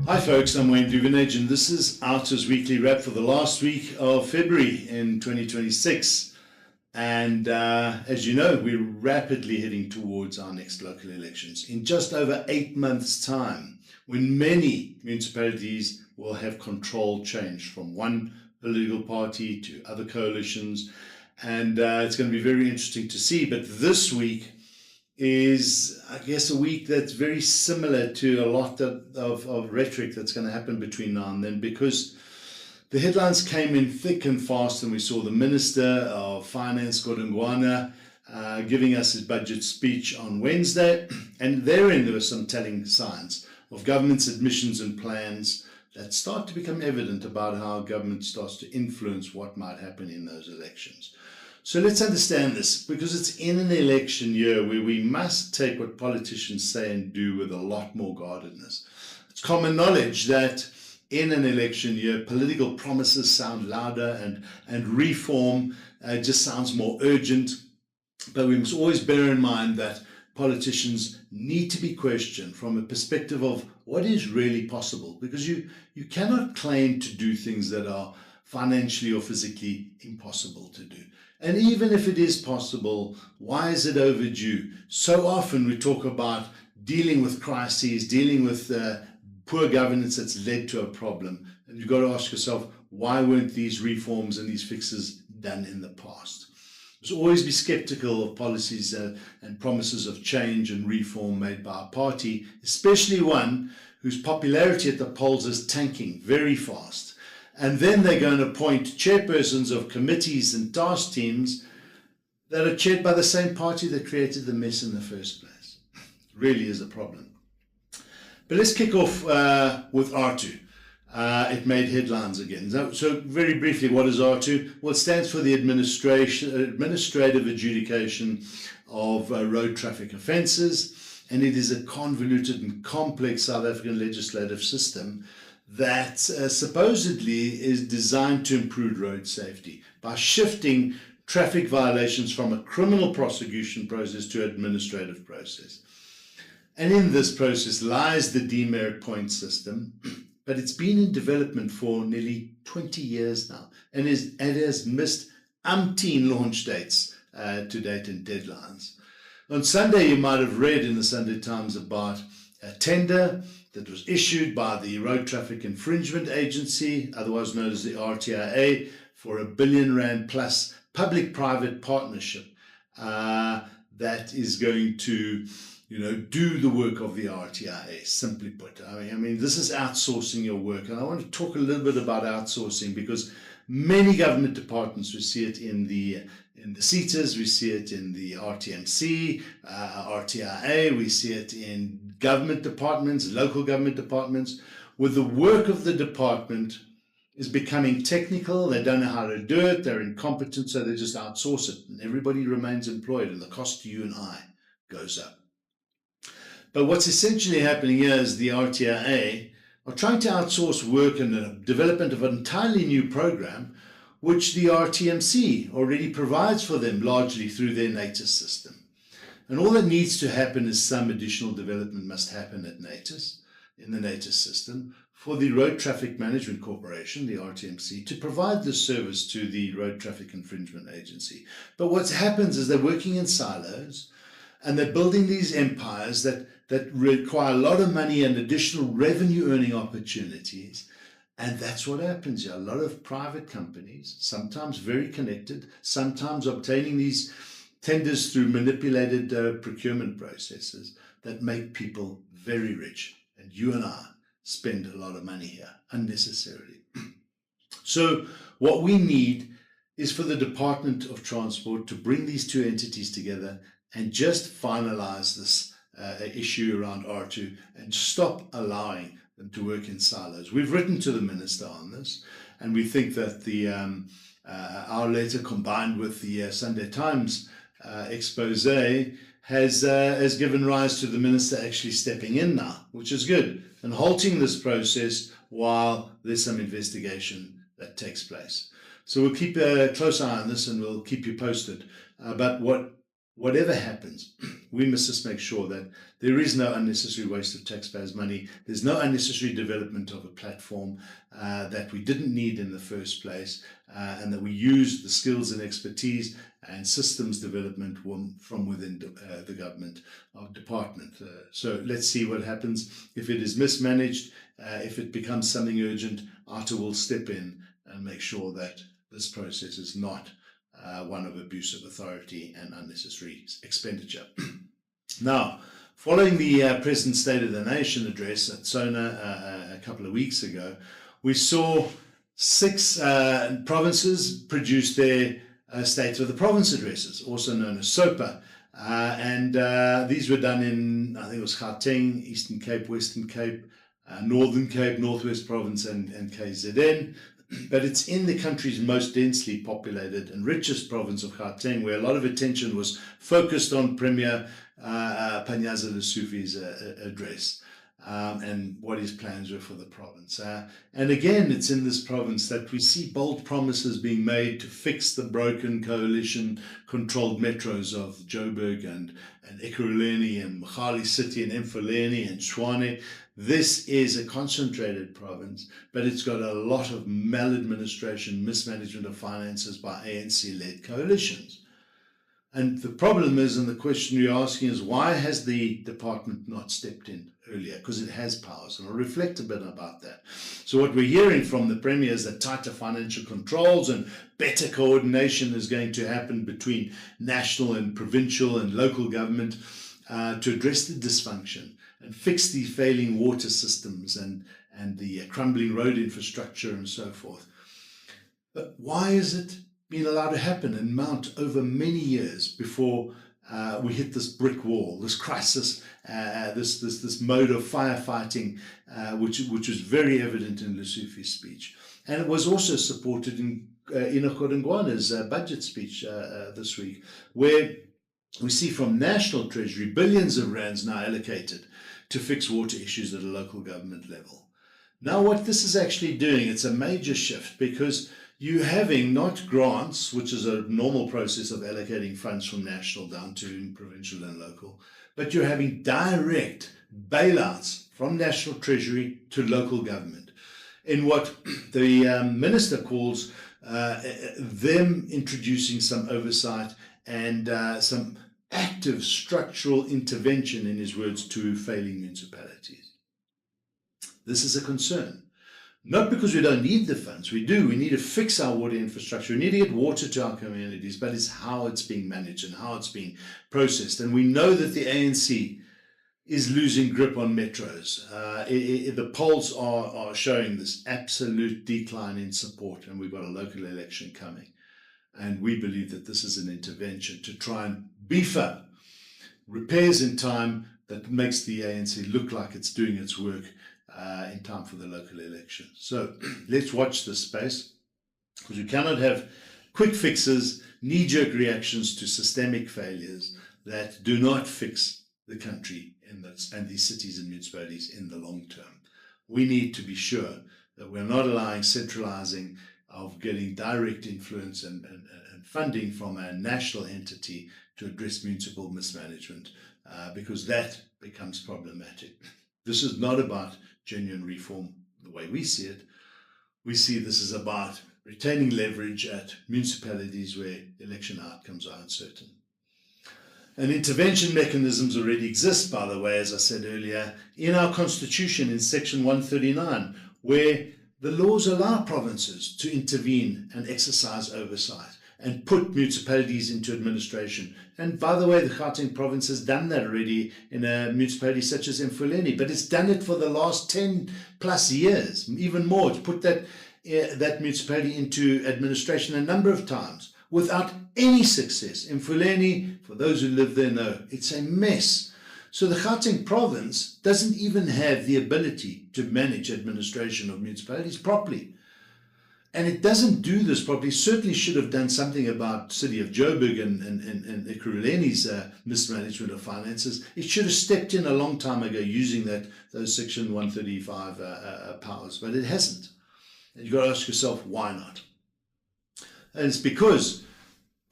Hi folks, I'm Wayne Dubious and this is AARTO's weekly wrap for the last week of February in 2026. And as you know, we're rapidly heading towards our next local elections in just over 8 months' time, when many municipalities will have control changed from one political party to other coalitions. And it's going to be very interesting to see. But this week is, I guess, a week that's very similar to a lot of rhetoric that's going to happen between now and then, because the headlines came in thick and fast, and we saw the Minister of Finance, Godongwana, giving us his budget speech on Wednesday, and therein there were some telling signs of government's admissions and plans that start to become evident about how government starts to influence what might happen in those elections. So let's understand this, because it's in an election year where we must take what politicians say and do with a lot more guardedness. It's common knowledge that in an election year, political promises sound louder and reform just sounds more urgent. But we must always bear in mind that politicians need to be questioned from a perspective of what is really possible, because you cannot claim to do things that are financially or physically impossible to do. And even if it is possible, why is it overdue? So often we talk about dealing with crises, dealing with poor governance that's led to a problem. And you've got to ask yourself, why weren't these reforms and these fixes done in the past? So always be skeptical of policies and promises of change and reform made by a party, especially one whose popularity at the polls is tanking very fast. And then they're going to appoint chairpersons of committees and task teams that are chaired by the same party that created the mess in the first place. It really is a problem. But let's kick off with AARTO. It made headlines again. So very briefly, what is AARTO? Well, it stands for the Administrative Adjudication of Road Traffic Offences, and it is a convoluted and complex South African legislative system that supposedly is designed to improve road safety by shifting traffic violations from a criminal prosecution process to administrative process. And in this process lies the demerit point system, but it's been in development for nearly 20 years now, and it has missed umpteen launch dates to date and deadlines. On Sunday, you might have read in the Sunday Times about a tender that was issued by the Road Traffic Infringement Agency, otherwise known as the RTIA, for R1 billion plus public-private partnership that is going to, do the work of the RTIA, simply put. I mean, this is outsourcing your work. And I want to talk a little bit about outsourcing, because many government departments, we see it in the CETAs, we see it in the RTMC, RTIA, we see it in government departments, local government departments, where the work of the department is becoming technical. They don't know how to do it, they're incompetent, so they just outsource it, and everybody remains employed, and the cost to you and I goes up. But what's essentially happening here is the RTIA are trying to outsource work and the development of an entirely new program, which the RTMC already provides for them largely through their NATIS system. And all that needs to happen is some additional development must happen at NATIS, in the NATIS system, for the Road Traffic Management Corporation, the RTMC, to provide this service to the Road Traffic Infringement Agency. But what happens is they're working in silos, and they're building these empires that require a lot of money and additional revenue earning opportunities. And that's what happens here. A lot of private companies, sometimes very connected, sometimes obtaining these tenders through manipulated procurement processes that make people very rich. And you and I spend a lot of money here unnecessarily. So what we need is for the Department of Transport to bring these two entities together and just finalize this issue around AARTO and stop allowing them to work in silos. We've written to the Minister on this, and we think that our letter combined with the Sunday Times expose has given rise to the Minister actually stepping in now, which is good, and halting this process while there's some investigation that takes place. So we'll keep a close eye on this, and we'll keep you posted. But whatever happens, We must just make sure that there is no unnecessary waste of taxpayers' money. There's no unnecessary development of a platform that we didn't need in the first place, and that we use the skills and expertise and systems development from within the government or department. So let's see what happens. If it is mismanaged, if it becomes something urgent, AARTO will step in and make sure that this process is not one of abuse of authority and unnecessary expenditure. Now, following the President's State of the Nation address at SONA a couple of weeks ago, we saw 6 provinces produce their State of the Province addresses, also known as SOPA. These were done in, I think it was Gauteng, Eastern Cape, Western Cape, Northern Cape, Northwest Province, and KZN. But it's in the country's most densely populated and richest province of Gauteng, where a lot of attention was focused on Premier Panyaza Lesufi's address and what his plans were for the province. And again, it's in this province that we see bold promises being made to fix the broken coalition-controlled metros of Joburg and Ekurhuleni and Mogale City and Mfuleni and Tshwane. This is a concentrated province, but it's got a lot of maladministration, mismanagement of finances by ANC-led coalitions. And the problem is, and the question you're asking is, why has the department not stepped in earlier? Because it has powers, and I'll reflect a bit about that. So what we're hearing from the Premier is that tighter financial controls and better coordination is going to happen between national and provincial and local government to address the dysfunction and fix the failing water systems and the crumbling road infrastructure and so forth. But why is it been allowed to happen and mount over many years before we hit this brick wall, this crisis, this mode of firefighting, which was very evident in Lesufi's speech? And it was also supported in Enoch Godongwana's budget speech this week, where we see from National Treasury billions of rands now allocated to fix water issues at a local government level. Now, what this is actually doing, it's a major shift, because you're having not grants, which is a normal process of allocating funds from national down to provincial and local, but you're having direct bailouts from National Treasury to local government in what the minister calls them introducing some oversight and some active structural intervention, in his words, to failing municipalities. This is a concern. Not because we don't need the funds, we do. We need to fix our water infrastructure. We need to get water to our communities, but it's how it's being managed and how it's being processed. And we know that the ANC is losing grip on metros. The polls are showing this absolute decline in support, and we've got a local election coming. And we believe that this is an intervention to try and beef up repairs in time that makes the ANC look like it's doing its work in time for the local election. So let's watch this space, because we cannot have quick fixes, knee-jerk reactions to systemic failures that do not fix the country and these cities and municipalities in the long term. We need to be sure that we're not allowing centralizing of getting direct influence and funding from a national entity to address municipal mismanagement, because that becomes problematic. This is not about genuine reform the way we see it. We see this is about retaining leverage at municipalities where election outcomes are uncertain. And intervention mechanisms already exist, by the way, as I said earlier, in our constitution in section 139, where the laws allow provinces to intervene and exercise oversight and put municipalities into administration. And by the way, the Gauteng province has done that already in a municipality such as Mfuleni, but it's done it for the last 10 plus years, even more, to put that municipality into administration a number of times without any success. Mfuleni, for those who live there know, it's a mess. So the Gauteng province doesn't even have the ability to manage administration of municipalities properly. And it doesn't do this properly. Certainly should have done something about City of Joburg and Ekurhuleni's mismanagement of finances. It should have stepped in a long time ago using those Section 135 powers, but it hasn't. And you've got to ask yourself, why not? And it's because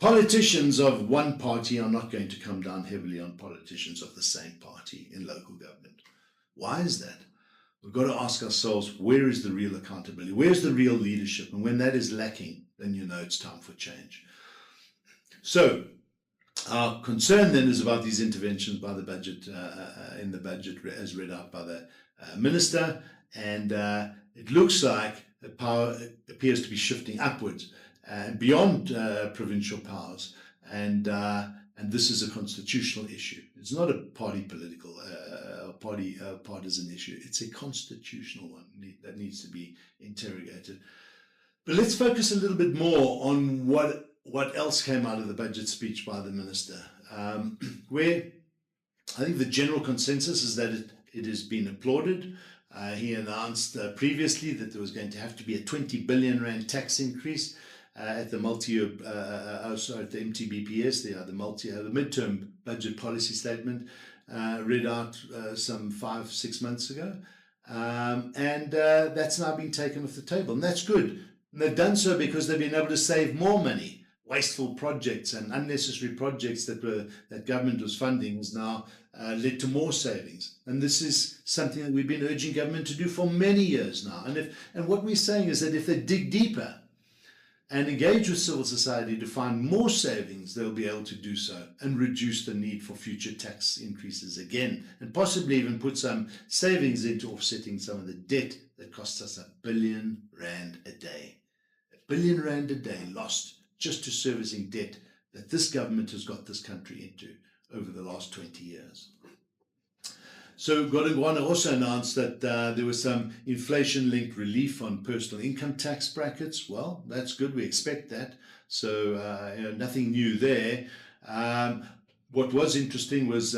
politicians of one party are not going to come down heavily on politicians of the same party in local government. Why is that? We've got to ask ourselves, where is the real accountability? Where's the real leadership? And when that is lacking, then you know it's time for change. So our concern then is about these interventions by the budget, in the budget as read out by the minister. And it looks like the power appears to be shifting upwards and beyond provincial powers. And this is a constitutional issue. It's not a partisan issue. It's a constitutional one that needs to be interrogated. But let's focus a little bit more on what else came out of the budget speech by the minister, where I think the general consensus is that it has been applauded. He announced previously that there was going to have to be a 20 billion rand tax increase at the at the MTBPS, the midterm budget policy statement read out some 5-6 months ago, and that's now been taken off the table, and that's good. And they've done so because they've been able to save more money. Wasteful projects and unnecessary projects that government was funding has now led to more savings. And this is something that we've been urging government to do for many years now. And what we're saying is that if they dig deeper and engage with civil society to find more savings, they'll be able to do so and reduce the need for future tax increases again, and possibly even put some savings into offsetting some of the debt that costs us R1 billion a day. R1 billion a day lost just to servicing debt that this government has got this country into over the last 20 years. So Godongwana also announced that there was some inflation-linked relief on personal income tax brackets. Well, that's good. We expect that. So nothing new there. What was interesting was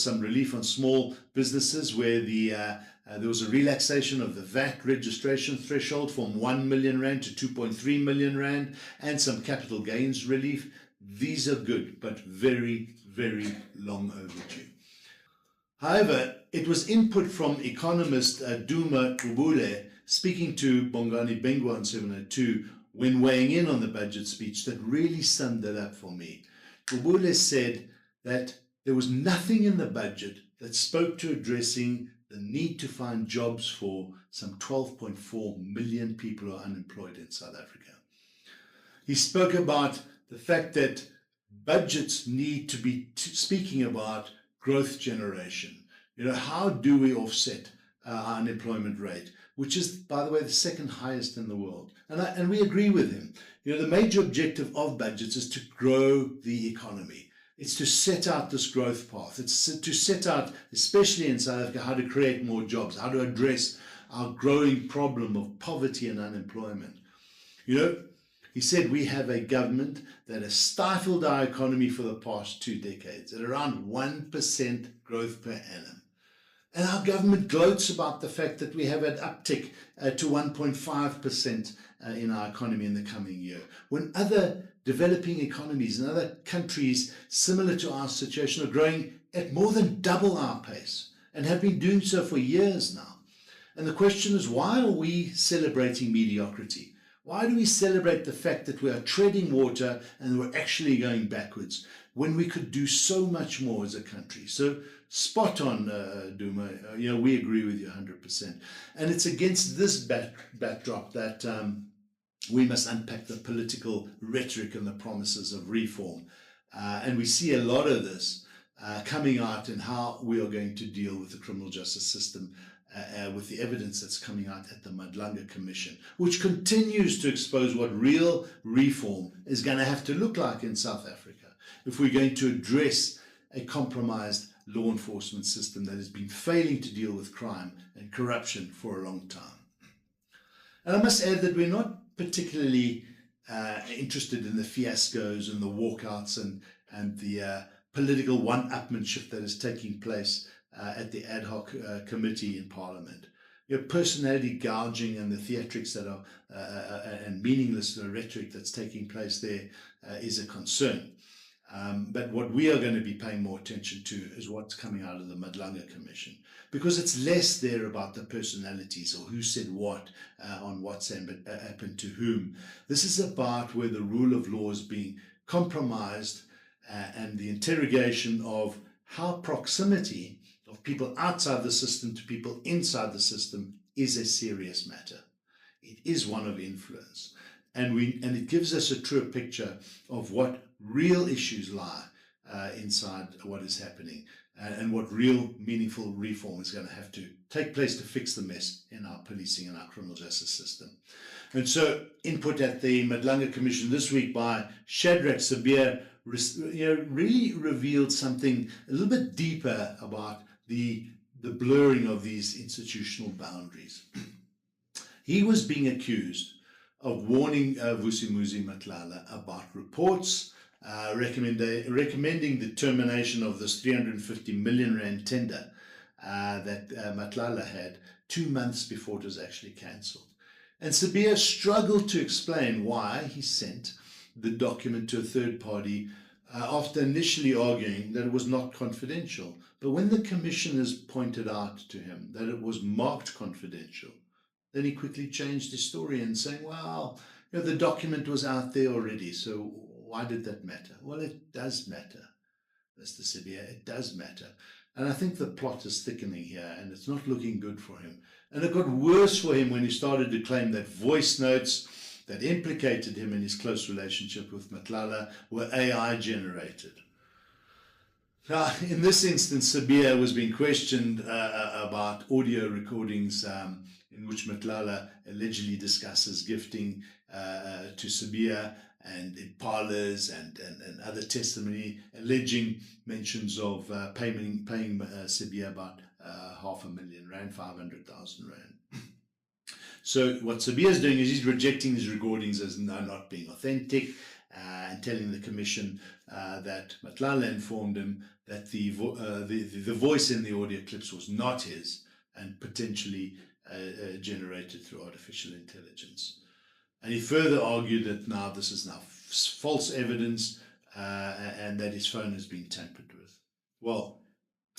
some relief on small businesses where there was a relaxation of the VAT registration threshold from 1 million rand to 2.3 million rand, and some capital gains relief. These are good, but very, very long overdue. However, it was input from economist Duma Ubule speaking to Bongani Bengwa on 702 when weighing in on the budget speech that really summed it up for me. Ubule said that there was nothing in the budget that spoke to addressing the need to find jobs for some 12.4 million people who are unemployed in South Africa. He spoke about the fact that budgets need to be speaking about growth generation. How do we offset our unemployment rate, which is, by the way, the second highest in the world? And we agree with him. The major objective of budgets is to grow the economy. It's to set out this growth path. It's to set out, especially in South Africa, how to create more jobs, how to address our growing problem of poverty and unemployment. He said we have a government that has stifled our economy for the past 2 decades at around 1% growth per annum. And our government gloats about the fact that we have an uptick to 1.5% in our economy in the coming year, when other developing economies and other countries similar to our situation are growing at more than double our pace and have been doing so for years now. And the question is, why are we celebrating mediocrity? Why do we celebrate the fact that we are treading water and we're actually going backwards when we could do so much more as a country? So spot on, Duma. We agree with you 100%. And it's against this backdrop that we must unpack the political rhetoric and the promises of reform. And we see a lot of this coming out in how we are going to deal with the criminal justice system, with the evidence that's coming out at the Madlanga Commission, which continues to expose what real reform is going to have to look like in South Africa if we're going to address a compromised law enforcement system that has been failing to deal with crime and corruption for a long time. And I must add that we're not particularly interested in the fiascos and the walkouts and the political one-upmanship that is taking place at the ad hoc committee in Parliament. Personality gouging and the theatrics that are and meaningless rhetoric that's taking place there is a concern. But what we are going to be paying more attention to is what's coming out of the Madlanga Commission, because it's less there about the personalities or who said what on WhatsApp happened to whom. This is about where the rule of law is being compromised, and the interrogation of how proximity of people outside the system to people inside the system is a serious matter. It is one of influence, and it gives us a truer picture of what real issues lie inside what is happening, and what real meaningful reform is going to have to take place to fix the mess in our policing and our criminal justice system. And so input at the Madlanga Commission this week by Shadrach Sabir really revealed something a little bit deeper about the blurring of these institutional boundaries. He was being accused of warning Vusimuzi Matlala about reports recommending the termination of this 350 million rand tender that Matlala had 2 months before it was actually cancelled. And Sabir struggled to explain why he sent the document to a third party after initially arguing that it was not confidential. But when the commissioners pointed out to him that it was marked confidential, then he quickly changed his story and saying, well, the document was out there already, so why did that matter? Well, it does matter, Mr. Sabir, it does matter. And I think the plot is thickening here, and it's not looking good for him. And it got worse for him when he started to claim that voice notes that implicated him in his close relationship with Matlala were AI generated. Now, in this instance, Sabir was being questioned about audio recordings in which Matlala allegedly discusses gifting to Sabir, and in parlors and other testimony alleging mentions of paying Sabir about 500,000 rand, 500,000 rand. So what Sabir is doing is he's rejecting these recordings as not being authentic, and telling the commission that Matlala informed him that the voice in the audio clips was not his and potentially generated through artificial intelligence. And he further argued that now this is now false evidence and that his phone has been tampered with. Well,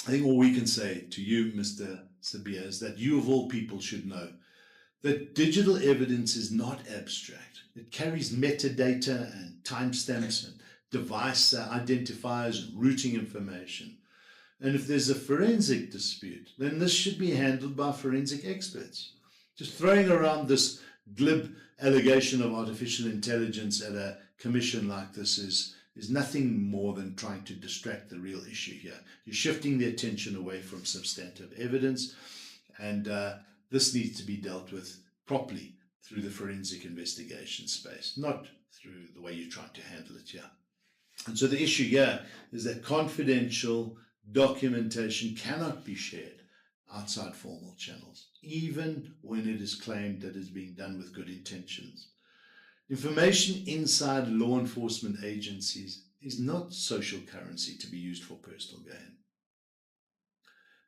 I think all we can say to you, Mr. Sabir, is that you of all people should know that digital evidence is not abstract. It carries metadata and timestamps and device identifiers and routing information. And if there's a forensic dispute, then this should be handled by forensic experts. Just throwing around this glib allegation of artificial intelligence at a commission like this is nothing more than trying to distract the real issue here. You're shifting the attention away from substantive evidence, and this needs to be dealt with properly through the forensic investigation space, not through the way you're trying to handle it here. And so the issue here is that confidential documentation cannot be shared outside formal channels, even when it is claimed that it's being done with good intentions. Information inside law enforcement agencies is not social currency to be used for personal gain.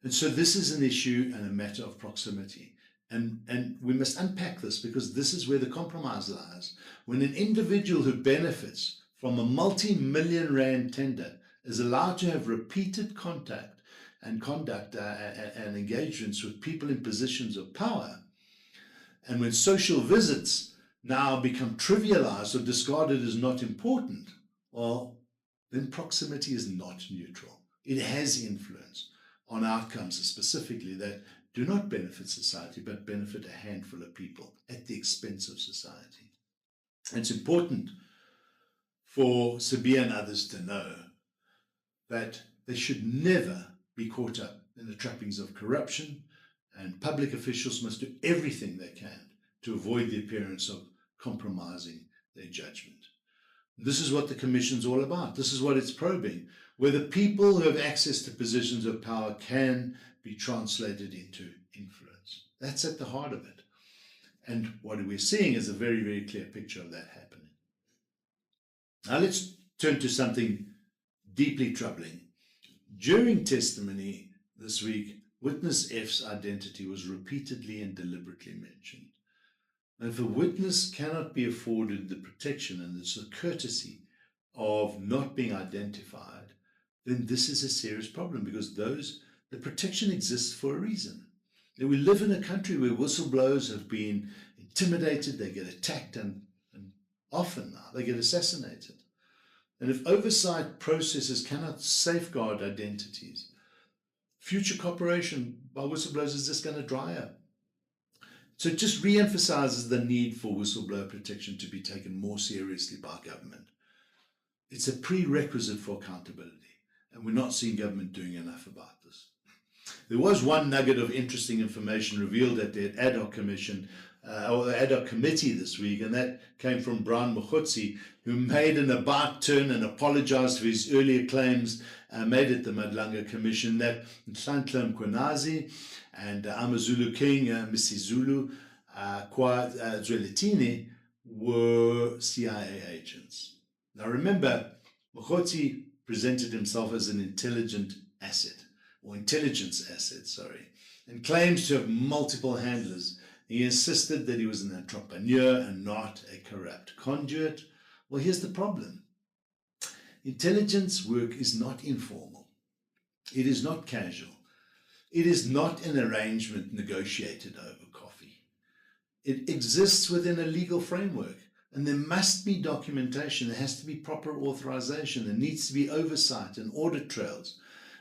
And so this is an issue and a matter of proximity. And we must unpack this, because this is where the compromise lies. When an individual who benefits from a multi-million rand tender is allowed to have repeated contact and conduct and engagements with people in positions of power, and when social visits now become trivialized or discarded as not important, well, then proximity is not neutral. It has influence on outcomes specifically that do not benefit society, but benefit a handful of people at the expense of society. And it's important for Sabir and others to know that they should never be caught up in the trappings of corruption, and public officials must do everything they can to avoid the appearance of compromising their judgment. This is what the Commission's all about. This is what it's probing, whether people who have access to positions of power can be translated into influence. That's at the heart of it. And what we're seeing is a very, very clear picture of that happening. Now let's turn to something deeply troubling. During testimony this week, witness F's identity was repeatedly and deliberately mentioned. And if a witness cannot be afforded the protection and the courtesy of not being identified, then this is a serious problem, because the protection exists for a reason. And we live in a country where whistleblowers have been intimidated, they get attacked, and often now they get assassinated. And if oversight processes cannot safeguard identities, future cooperation by whistleblowers is just going to dry up. So it just re-emphasizes the need for whistleblower protection to be taken more seriously by government. It's a prerequisite for accountability, and we're not seeing government doing enough about this. There was one nugget of interesting information revealed at the ad hoc commission, or the ad hoc committee this week, and that came from Brian Mokgotsi, who made an about turn and apologized for his earlier claims made at the Madlanga Commission that Nhlanhla Mkhwanazi and Amazulu King, Misizulu Zweletini, were CIA agents. Now remember, Mokgotsi presented himself as an intelligence asset, and claims to have multiple handlers. He insisted that he was an entrepreneur and not a corrupt conduit. Well, here's the problem. Intelligence work is not informal. It is not casual. It is not an arrangement negotiated over coffee. It exists within a legal framework, and there must be documentation. There has to be proper authorization. There needs to be oversight and audit trails.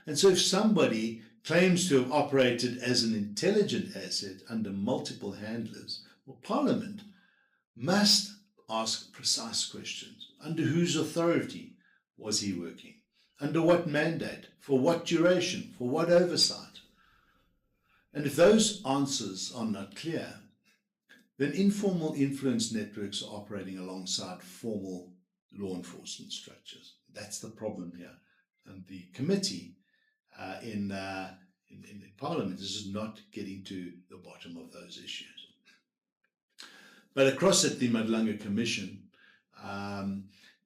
And so if somebody claims to have operated as an intelligent asset under multiple handlers, well, Parliament must ask precise questions. Under whose authority was he working? Under what mandate? For what duration? For what oversight? And if those answers are not clear, then informal influence networks are operating alongside formal law enforcement structures. That's the problem here. And the committee in Parliament is not getting to the bottom of those issues. But across at the Madlanga Commission,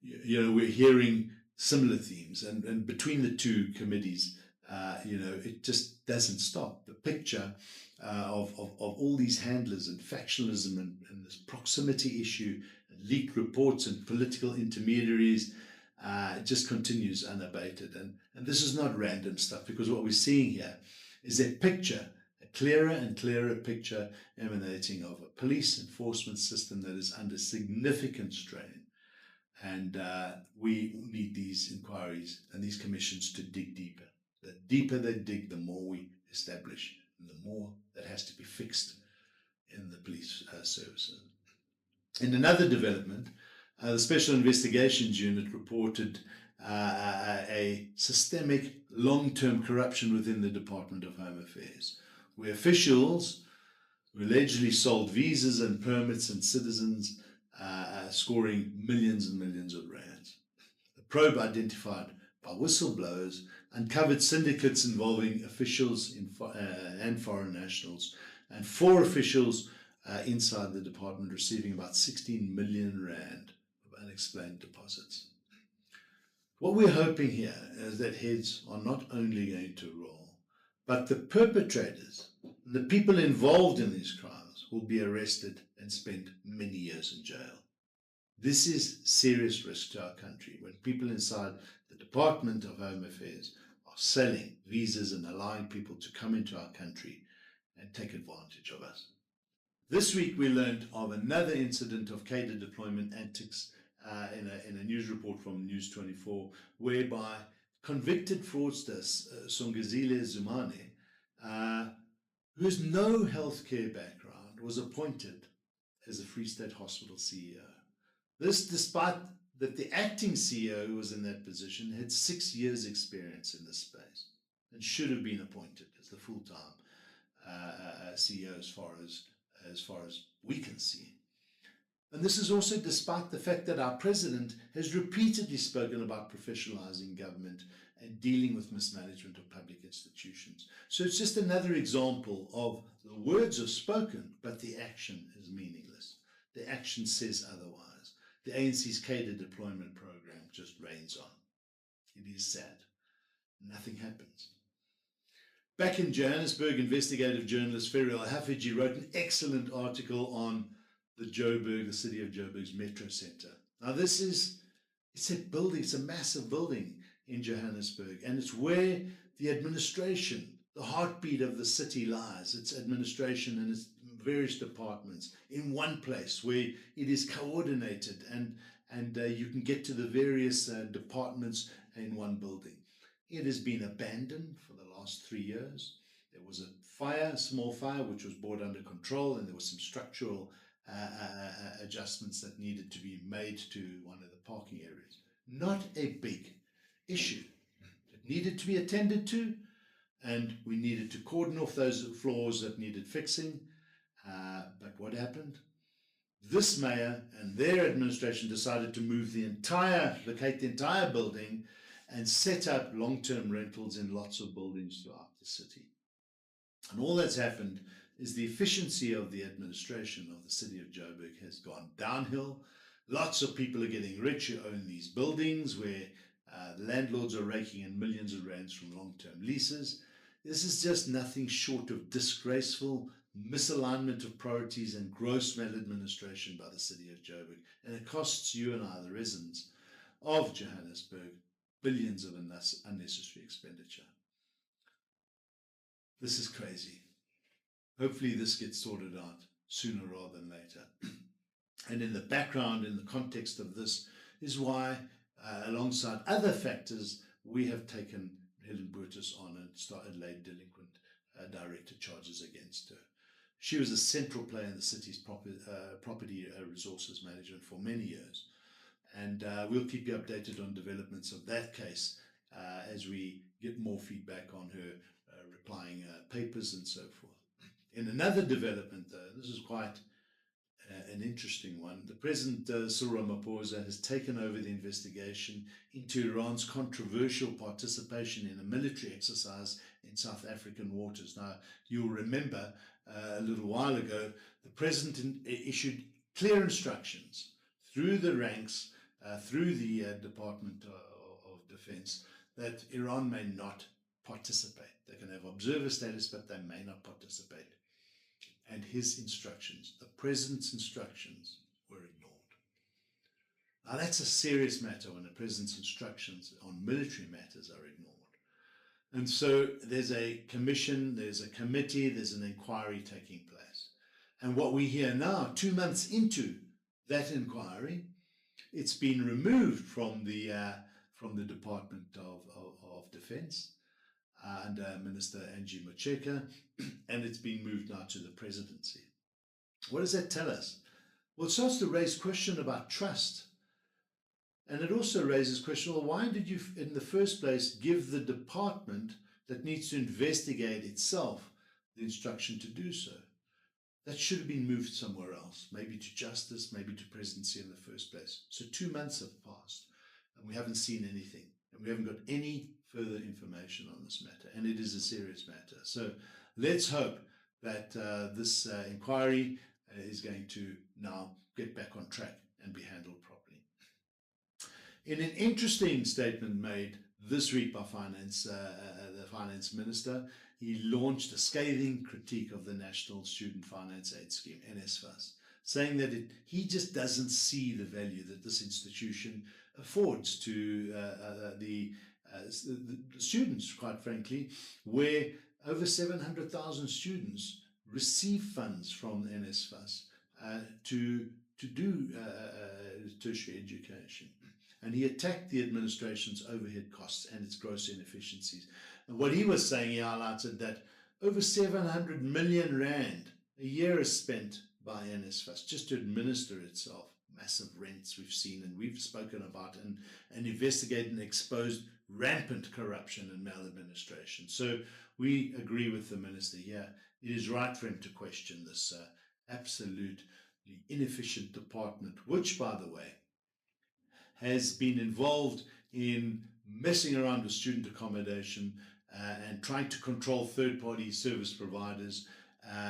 we're hearing similar themes, and between the two committees, it just doesn't stop. The picture of all these handlers and factionalism and this proximity issue, and leaked reports and political intermediaries, it just continues unabated. And this is not random stuff, because what we're seeing here is a picture, a clearer and clearer picture emanating of a police enforcement system that is under significant strain. And we need these inquiries and these commissions to dig deeper. The deeper they dig, the more we establish, and the more that has to be fixed in the police services. In another development, the Special Investigations Unit reported a systemic long-term corruption within the Department of Home Affairs, where officials who allegedly sold visas and permits and citizens scoring millions and millions of rands. The probe identified by whistleblowers uncovered syndicates involving officials and foreign nationals, and 4 officials inside the department receiving about 16 million rand of unexplained deposits. What we're hoping here is that heads are not only going to roll, but the perpetrators, the people involved in these crimes, will be arrested and spend many years in jail. This is serious risk to our country when people inside the Department of Home Affairs are selling visas and allowing people to come into our country and take advantage of us. This week we learned of another incident of Cadre deployment antics in a news report from News 24, whereby convicted fraudster Songazile Zumane, who has no healthcare background, was appointed as a Free State Hospital CEO. This despite that the acting CEO who was in that position had 6 years experience in this space and should have been appointed as the full-time CEO as far as we can see. And this is also despite the fact that our president has repeatedly spoken about professionalizing government and dealing with mismanagement of public institutions. So it's just another example of the words are spoken, but the action is meaningless. The action says otherwise. The ANC's Cadre deployment program just rains on. It is sad. Nothing happens. Back in Johannesburg, investigative journalist Ferriel Hafiji wrote an excellent article on the city of Joburg's Metro Centre. Now it's a building, it's a massive building in Johannesburg, and it's where the administration, the heartbeat of the city lies, its administration and its various departments in one place where it is coordinated and you can get to the various departments in one building. It has been abandoned for the last 3 years. There was a fire, a small fire, which was brought under control, and there was some structural adjustments that needed to be made to one of the parking areas. Not a big issue. It needed to be attended to, and we needed to cordon off those floors that needed fixing. But what happened? This mayor and their administration decided to vacate the entire building and set up long-term rentals in lots of buildings throughout the city. And all that's happened is the efficiency of the administration of the city of Joburg has gone downhill. Lots of people are getting rich who own these buildings where landlords are raking in millions of rands from long-term leases. This is just nothing short of disgraceful misalignment of priorities and gross maladministration by the city of Joburg. And it costs you and I, the residents of Johannesburg, billions of unnecessary expenditure. This is crazy. Hopefully this gets sorted out sooner rather than later. And in the background, in the context of this, is why, alongside other factors, we have taken Helen Burtis on and laid delinquent director charges against her. She was a central player in the city's property resources management for many years. And we'll keep you updated on developments of that case as we get more feedback on her replying papers and so forth. In another development, though, this is quite an interesting one. The President, Cyril Ramaphosa, has taken over the investigation into Iran's controversial participation in a military exercise in South African waters. Now, you'll remember a little while ago, the President issued clear instructions through the ranks, through the Department of Defense, that Iran may not participate. They can have observer status, but they may not participate. And his instructions, the President's instructions, were ignored. Now that's a serious matter when the President's instructions on military matters are ignored. And so there's a commission, there's a committee, there's an inquiry taking place. And what we hear now, 2 months into that inquiry, it's been removed from the Department of Defense under Minister Angie Motshekga, and it's been moved now to the presidency. What does that tell us? Well, it starts to raise question about trust. And it also raises question, well, why did you, in the first place, give the department that needs to investigate itself the instruction to do so? That should have been moved somewhere else, maybe to justice, maybe to presidency in the first place. So 2 months have passed, and we haven't seen anything, and we haven't got any further information on this matter, and it is a serious matter. So let's hope that this inquiry is going to now get back on track and be handled properly. In an interesting statement made this week by the Finance Minister, he launched a scathing critique of the National Student Finance Aid Scheme, NSFAS, saying that he just doesn't see the value that this institution affords to the students, quite frankly, where over 700,000 students receive funds from NSFAS to do tertiary education. And he attacked the administration's overhead costs and its gross inefficiencies. And what he was saying, he highlighted that over 700 million rand a year is spent by NSFAS just to administer itself. Massive rents we've seen and we've spoken about and investigated and exposed rampant corruption and maladministration. So we agree with the minister here. It is right for him to question this absolutely inefficient department, which, by the way, has been involved in messing around with student accommodation and trying to control third-party service providers.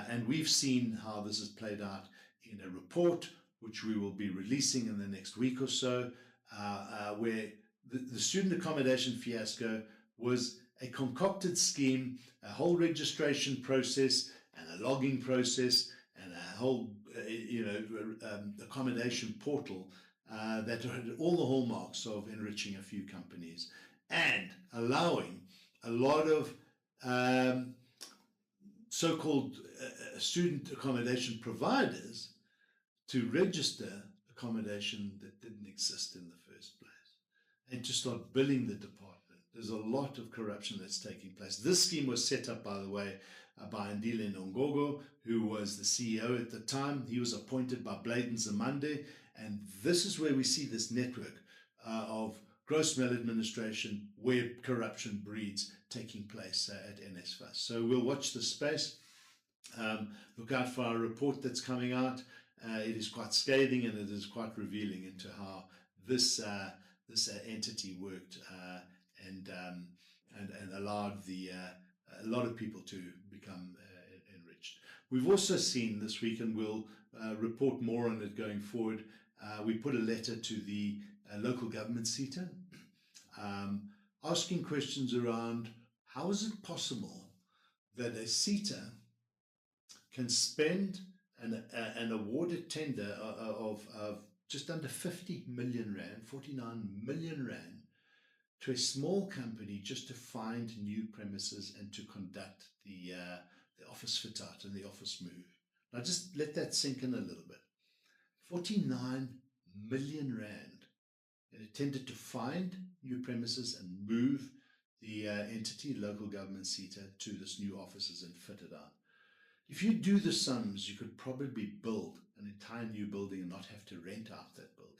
And we've seen how this has played out in a report, which we will be releasing in the next week or so, where the student accommodation fiasco was a concocted scheme, a whole registration process and a logging process and a whole accommodation portal that had all the hallmarks of enriching a few companies and allowing a lot of so-called student accommodation providers to register accommodation that didn't exist in the first place, and to start billing the department. There's a lot of corruption that's taking place. This scheme was set up, by the way, by Andile Nongogo, who was the CEO at the time. He was appointed by Bladen Zamande, and this is where we see this network of gross maladministration where corruption breeds taking place at NSFAS. So we'll watch this space. Look out for our report that's coming out. It is quite scathing, and it is quite revealing into how this entity worked and allowed a lot of people to become enriched. We've also seen this week, and we'll report more on it going forward, we put a letter to the local government SETA asking questions around how is it possible that a SETA can spend an awarded tender of just under 50 million rand, 49 million rand, to a small company just to find new premises and to conduct the office fit out and the office move. Now just let that sink in a little bit. 49 million rand in a tender to find new premises and move the entity, local government SETA, to this new offices and fit it out. If you do the sums, you could probably build an entire new building and not have to rent out that building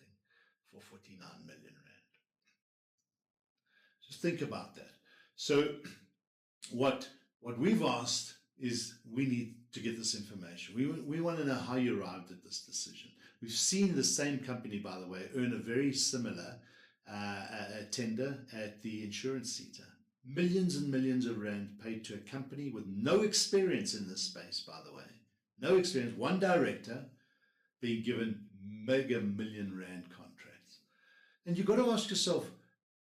for 49 million rand. Just think about that. So what we've asked is we need to get this information. We want to know how you arrived at this decision. We've seen the same company, by the way, earn a very similar tender at the insurance SETA. Millions and millions of rand paid to a company with no experience in this space, by the way. No experience. One director being given mega million rand contracts. And you've got to ask yourself,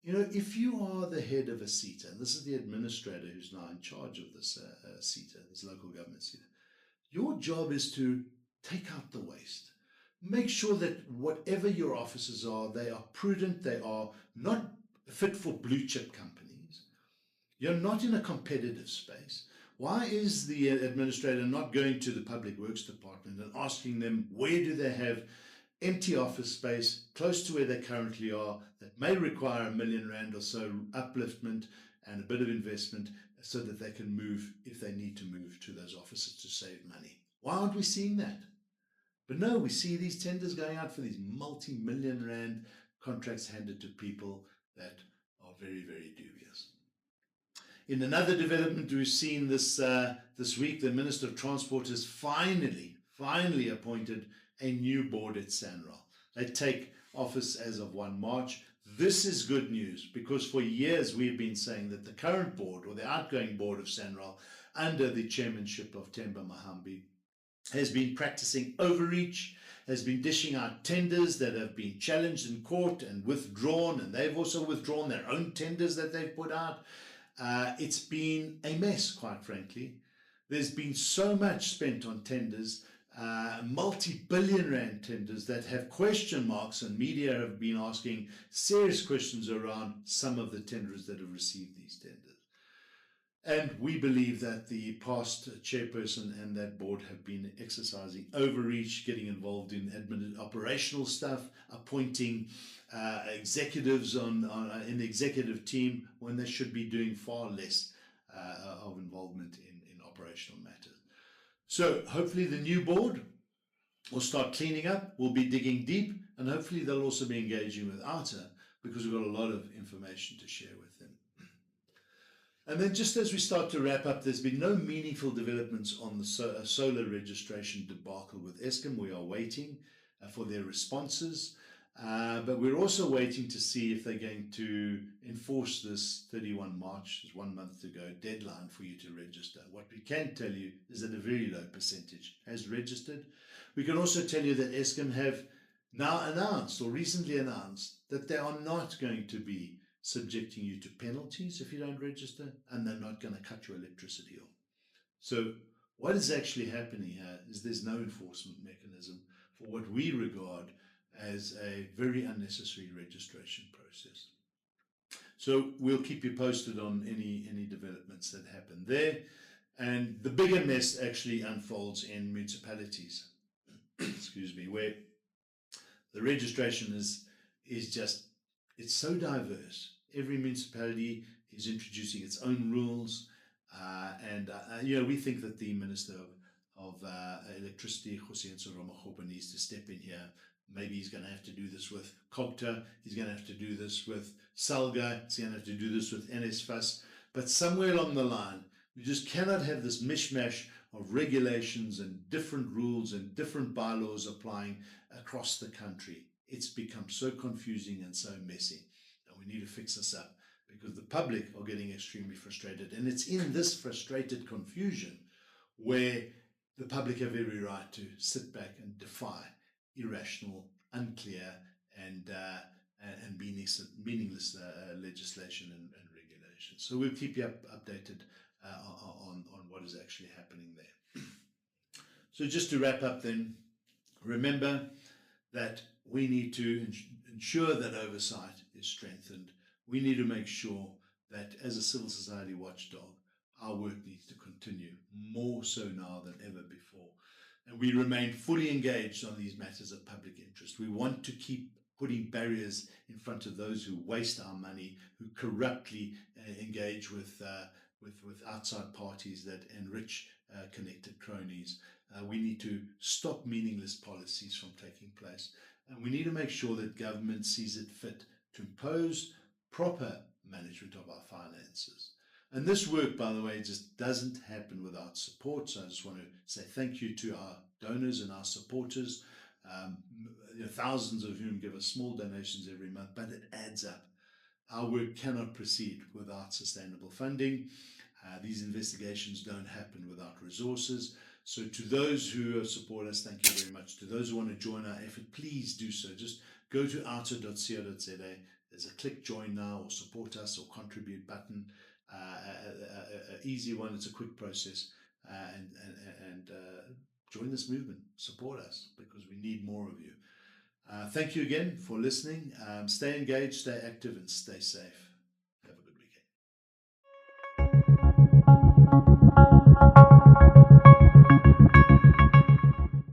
you know, if you are the head of a SETA, and this is the administrator who's now in charge of this SETA, this local government SETA, your job is to take out the waste. Make sure that whatever your offices are, they are prudent, they are not fit for blue chip companies. You're not in a competitive space. Why is the administrator not going to the Public Works Department and asking them where do they have empty office space close to where they currently are that may require R1 million or so upliftment and a bit of investment so that they can move, if they need to move, to those offices to save money? Why aren't we seeing that? But no, we see these tenders going out for these multi-million rand contracts handed to people that are very, very dubious. In another development we've seen this week, the Minister of Transport has finally appointed a new board at Sanral. They take office as of 1 March. This is good news because for years we've been saying that the current board, or the outgoing board of Sanral, under the chairmanship of Themba Mahambi, has been practicing overreach, has been dishing out tenders that have been challenged in court and withdrawn, and they've also withdrawn their own tenders that they've put out. It's been a mess, quite frankly. There's been so much spent on tenders, multi-billion rand tenders that have question marks, and media have been asking serious questions around some of the tenders that have received these tenders. And we believe that the past chairperson and that board have been exercising overreach, getting involved in operational stuff, appointing executives in the executive team when they should be doing far less of involvement in operational matters. So hopefully the new board will start cleaning up, we'll be digging deep, and hopefully they'll also be engaging with AARTO because we've got a lot of information to share with them. And then just as we start to wrap up, there's been no meaningful developments on the solar registration debacle with Eskom. We are waiting for their responses, but we're also waiting to see if they're going to enforce this 31 March, there's 1 month to go, deadline for you to register. What we can tell you is that a very low percentage has registered. We can also tell you that Eskom have now announced, or recently announced, that they are not going to be subjecting you to penalties if you don't register, and they're not going to cut your electricity off. So what is actually happening here is there's no enforcement mechanism for what we regard as a very unnecessary registration process. So we'll keep you posted on any developments that happen there. And the bigger mess actually unfolds in municipalities, excuse me, where The registration is just, it's so diverse. Every municipality is introducing its own rules, we think that the Minister of Electricity, Jose Romagopa, needs to step in here. Maybe he's going to have to do this with COGTA, he's going to have to do this with SALGA, he's going to have to do this with NSFAS, but somewhere along the line, we just cannot have this mishmash of regulations and different rules and different bylaws applying across the country. It's become so confusing and so messy, and we need to fix this up because the public are getting extremely frustrated, and it's in this frustrated confusion where the public have every right to sit back and defy irrational, unclear, and meaningless legislation and regulation. So we'll keep you updated on what is actually happening there. So just to wrap up then, remember that we need to ensure that oversight is strengthened. We need to make sure that as a civil society watchdog, our work needs to continue, more so now than ever before. And we remain fully engaged on these matters of public interest. We want to keep putting barriers in front of those who waste our money, who corruptly engage with outside parties that enrich connected cronies. We need to stop meaningless policies from taking place. And we need to make sure that government sees it fit to impose proper management of our finances. And this work, by the way, just doesn't happen without support. So I just want to say thank you to our donors and our supporters, thousands of whom give us small donations every month, but it adds up. Our work cannot proceed without sustainable funding. These investigations don't happen without resources. So to those who support us, thank you very much. To those who want to join our effort, please do so. Just go to AARTO.co.za. There's a click join now or support us or contribute button. Easy one. It's a quick process. And join this movement. Support us because we need more of you. Thank you again for listening. Stay engaged, stay active, and stay safe.